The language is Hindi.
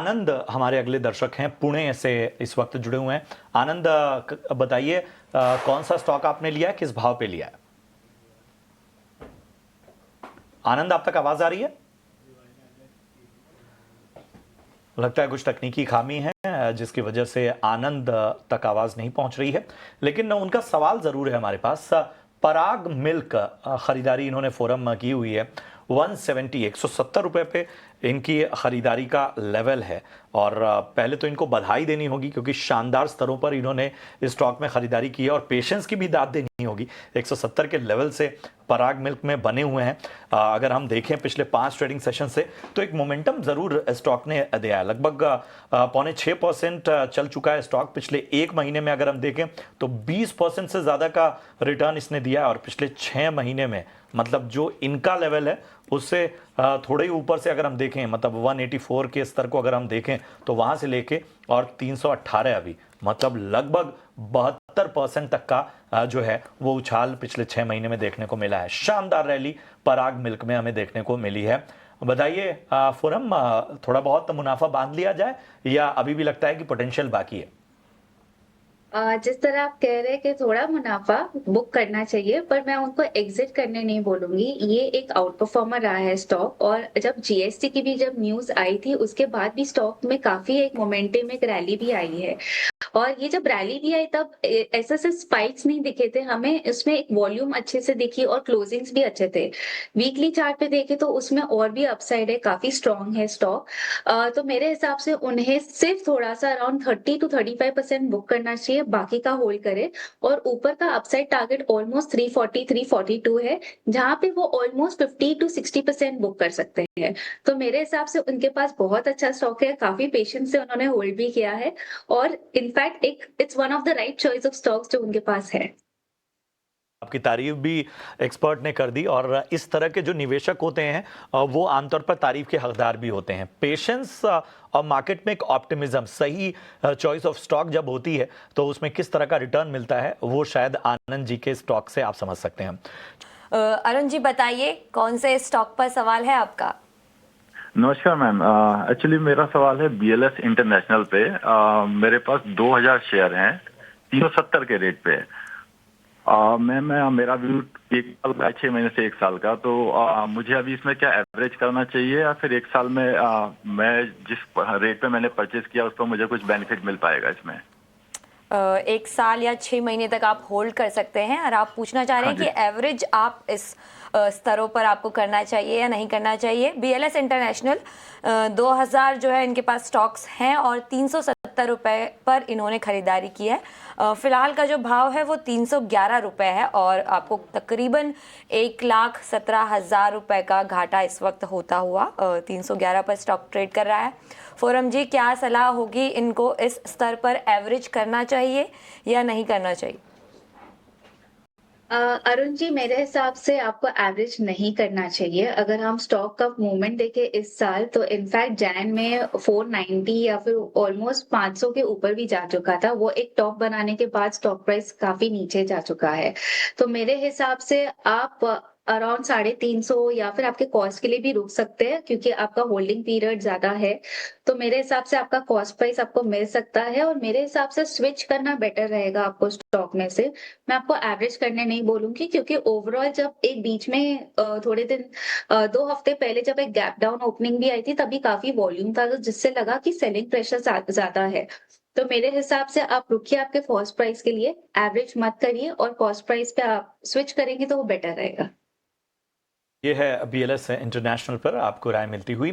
आनंद हमारे अगले दर्शक हैं, पुणे से इस वक्त जुड़े हुए हैं। आनंद, बताइए कौन सा स्टॉक आपने लिया है, किस भाव पे लिया है? आनंद, आप तक आवाज आ रही है? लगता है कुछ तकनीकी खामी है जिसकी वजह से आनंद तक आवाज नहीं पहुंच रही है, लेकिन उनका सवाल जरूर है हमारे पास। पराग मिल्क खरीदारी इन्होंने फोरम की हुई है, 170 रुपए पे इनकी खरीदारी का लेवल है। और पहले तो इनको बधाई देनी होगी क्योंकि शानदार स्तरों पर इन्होंने इस स्टॉक में खरीदारी की है, और पेशेंस की भी दाद देनी होगी। 170 के लेवल से पराग मिल्क में बने हुए हैं। अगर हम देखें पिछले 5 ट्रेडिंग सेशन से तो एक मोमेंटम जरूर स्टॉक ने दिया है। लगभग 5.6% चल चुका है स्टॉक। पिछले एक महीने में अगर हम देखें तो 20% से ज्यादा का रिटर्न इसने दिया है, और पिछले 6 महीने में मतलब जो इनका लेवल है उससे थोड़े ही ऊपर से अगर हम देखें, मतलब 184 के स्तर को अगर हम देखें तो वहां से लेके और 318 अभी, मतलब लगभग 72% तक का जो है वो उछाल पिछले 6 महीने में देखने को मिला है। शानदार रैली पराग मिल्क में हमें देखने को मिली है। बताइए फोरम, थोड़ा बहुत मुनाफा बांध लिया जाए या अभी भी लगता है कि पोटेंशियल बाकी है? जिस तरह आप कह रहे हैं कि थोड़ा मुनाफा बुक करना चाहिए, पर मैं उनको एग्जिट करने नहीं बोलूंगी। ये एक आउट परफॉर्मर रहा है स्टॉक, और जब जीएसटी की भी जब न्यूज आई थी उसके बाद भी स्टॉक में काफी एक मोमेंटम, एक रैली भी आई है। और ये जब रैली भी आई तब ऐसे से स्पाइक्स नहीं दिखे थे हमें, इसमें एक वॉल्यूम अच्छे से दिखी और क्लोजिंग्स भी अच्छे थे। वीकली चार्ट पे देखे तो उसमें और भी अपसाइड है, काफी स्ट्रांग है स्टॉक। तो मेरे हिसाब से उन्हें सिर्फ थोड़ा सा अराउंड 30 to 35% बुक करना चाहिए, बाकी का होल्ड करे। और ऊपर का अपसाइड टारगेट ऑलमोस्ट 340 342 है, जहां पे वो ऑलमोस्ट 50 to 60% बुक कर सकते हैं। तो मेरे हिसाब से उनके पास बहुत अच्छा स्टॉक है, काफी पेशेंस से उन्होंने होल्ड भी किया है, और इनफैक्ट एक it's one of the right choice of stocks जो उनके पास है। आपकी तारीफ भी एक्सपर्ट ने कर दी, और इस तरह के जो निवेशक होते हैं वो आमतौर पर तारीफ के हकदार भी होते हैं। पेशेंस और मार्केट में एक ऑप्टिमिज्म, सही चॉइस ऑफ स्टॉक जब होती है तो उसमें किस तरह का रिटर्न मिलता है वो शायद आनंद जी के स्टॉक से आप समझ सकते हैं। अरुण जी बताइए, कौन से स्टॉक पर सवाल है आपका? नमस्कार मैम। एक्चुअली मेरा सवाल है बीएलएस इंटरनेशनल पे। मेरे पास 2000 शेयर हैं 370 के रेट पे। मैम मेरा व्यू 1 साल का, 6 महीने से 1 साल का, तो मुझे अभी इसमें क्या एवरेज करना चाहिए या फिर 1 साल में मैं जिस रेट पे मैंने परचेज किया उस पर मुझे कुछ बेनिफिट मिल पाएगा इसमें? 1 साल या 6 महीने तक आप होल्ड कर सकते हैं, और आप पूछना चाह रहे हैं कि एवरेज आप इस स्तरों पर आपको करना चाहिए या नहीं करना चाहिए। बीएलएस इंटरनेशनल 2000 जो है इनके पास स्टॉक्स हैं, और 370 रुपए पर इन्होंने खरीदारी की है। फिलहाल का जो भाव है वो 311 रुपए है, और आपको तकरीबन 1,17,000 रुपए का घाटा इस वक्त होता हुआ 311 पर स्टॉक ट्रेड कर रहा है। फोरम जी, क्या सलाह होगी, इनको इस स्तर पर एवरेज करना चाहिए या नहीं करना चाहिए? अरुण जी, मेरे हिसाब से आपको एवरेज नहीं करना चाहिए। अगर हम स्टॉक का मूवमेंट देखें इस साल, तो इनफैक्ट जैन में 490 या फिर ऑलमोस्ट 500 के ऊपर भी जा चुका था। वो एक टॉप बनाने के बाद स्टॉक प्राइस काफी नीचे जा चुका है। तो मेरे हिसाब से आप अराउंड 350 या फिर आपके कॉस्ट के लिए भी रुक सकते हैं, क्योंकि आपका होल्डिंग पीरियड ज्यादा है। तो मेरे हिसाब से आपका कॉस्ट प्राइस आपको मिल सकता है, और मेरे हिसाब से स्विच करना बेटर रहेगा आपको स्टॉक में से। मैं आपको एवरेज करने नहीं बोलूंगी, क्योंकि ओवरऑल जब एक बीच में थोड़े दिन 2 हफ्ते पहले जब एक गैप डाउन ओपनिंग भी आई थी, तभी काफी वॉल्यूम था, जिससे लगा कि सेलिंग प्रेशर ज्यादा है। तो मेरे हिसाब से आप रुकिए आपके कॉस्ट प्राइस के लिए, एवरेज मत करिए, और कॉस्ट प्राइस पे आप स्विच करेंगे तो वो बेटर रहेगा। ये है बीएलएस इंटरनेशनल पर आपको राय मिलती हुई।